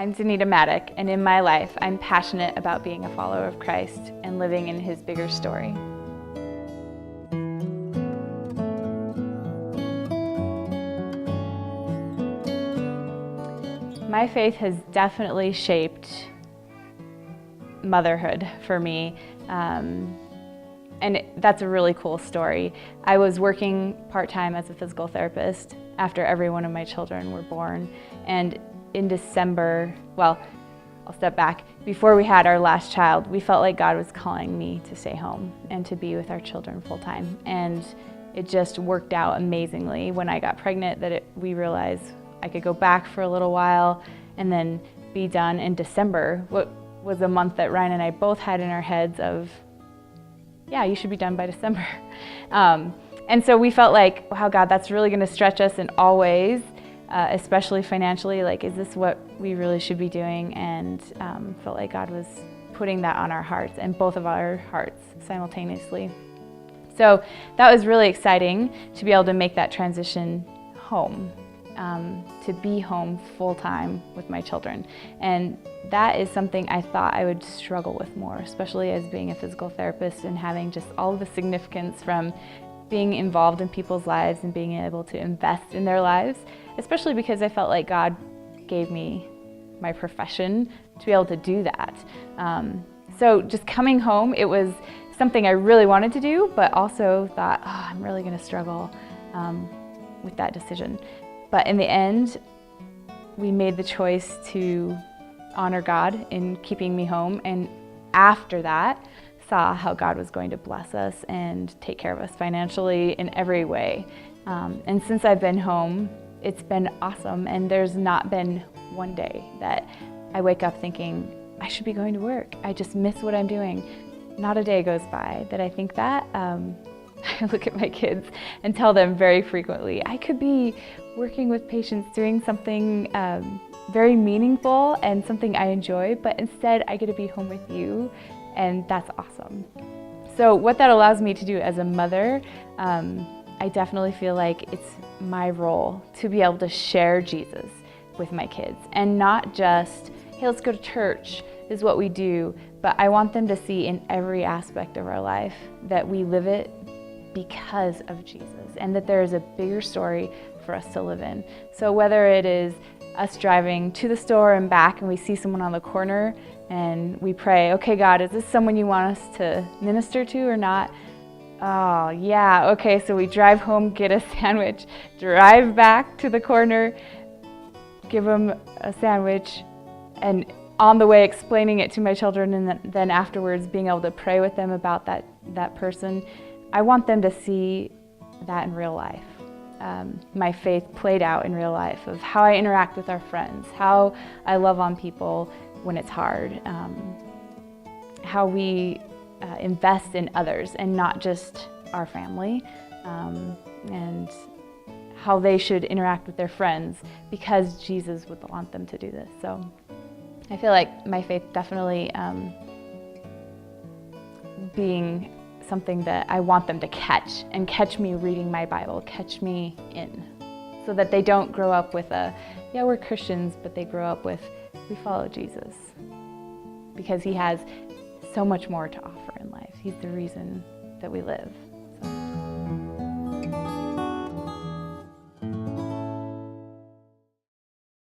I'm Danita Mattick, and in my life, I'm passionate about being a follower of Christ and living in His bigger story. My faith has definitely shaped motherhood for me, and that's a really cool story. I was working part-time as a physical therapist after every one of my children were born, and in December, well, I'll step back. Before we had our last child, we felt like God was calling me to stay home and to be with our children full-time, and it just worked out amazingly. When I got pregnant, we realized I could go back for a little while and then be done in December. What was a month that Ryan and I both had in our heads of, yeah, you should be done by December. And so we felt like, wow, God, that's really going to stretch us in all ways, especially financially. Like, is this what we really should be doing? And felt like God was putting that on our hearts, and both of our hearts simultaneously. So that was really exciting to be able to make that transition home, to be home full-time with my children. And that is something I thought I would struggle with more, especially as being a physical therapist and having just all of the significance from being involved in people's lives and being able to invest in their lives, especially because I felt like God gave me my profession to be able to do that. So just coming home, it was something I really wanted to do, but also thought, oh, I'm really going to struggle with that decision. But in the end, we made the choice to honor God in keeping me home, and after that, saw how God was going to bless us and take care of us financially in every way. And since I've been home, it's been awesome, and there's not been one day that I wake up thinking, I should be going to work. I just miss what I'm doing. Not a day goes by that I think that. I look at my kids and tell them very frequently, I could be working with patients doing something very meaningful and something I enjoy, but instead I get to be home with you, and that's awesome. So what that allows me to do as a mother, I definitely feel like it's my role to be able to share Jesus with my kids, and not just, hey, let's go to church, this is what we do, but I want them to see in every aspect of our life that we live it because of Jesus, and that there is a bigger story for us to live in. So whether it is us driving to the store and back and we see someone on the corner and we pray, okay, God, is this someone you want us to minister to or not? Oh, yeah, okay, so we drive home, get a sandwich, drive back to the corner, give them a sandwich, and on the way explaining it to my children, and then afterwards being able to pray with them about that person. I want them to see that in real life. My faith played out in real life, of how I interact with our friends, how I love on people when it's hard, how we invest in others and not just our family, and how they should interact with their friends because Jesus would want them to do this. So I feel like my faith definitely being something that I want them to catch me reading my Bible, catch me in, so that they don't grow up with yeah, we're Christians, but they grow up with, we follow Jesus because He has so much more to offer in life. He's the reason that we live.